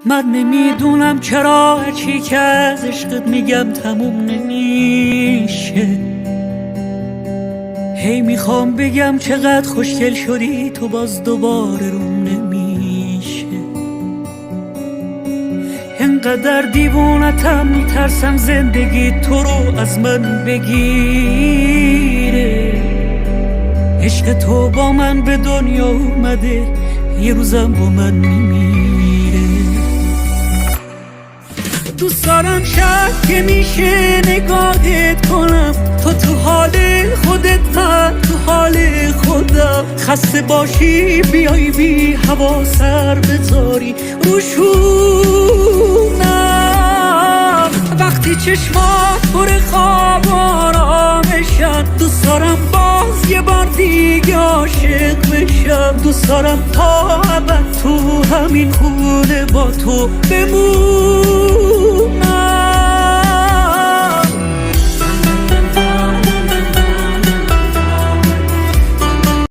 من نمیدونم چرا هرچی که از عشقت میگم تموم نمیشه. هی میخوام بگم چقدر خوشگل شدی تو، باز دوباره روم نمیشه. انقدر دیوونتم میترسم زندگی تو رو از من بگیره. عشق تو با من به دنیا اومده، یه روزم با من میمیره. دوست دارم شب که میشه نگاهت کنم، تو حال خودت من تو حال خودم. خسته باشی بیای بی هوا سر بذاری روشونم. وقتی چشمات پر خواب آرامشن، دوست دارم باز یه بار دیگه عاشق بشم. دوست دارم تا ابد تو همین خونه با تو بمونم.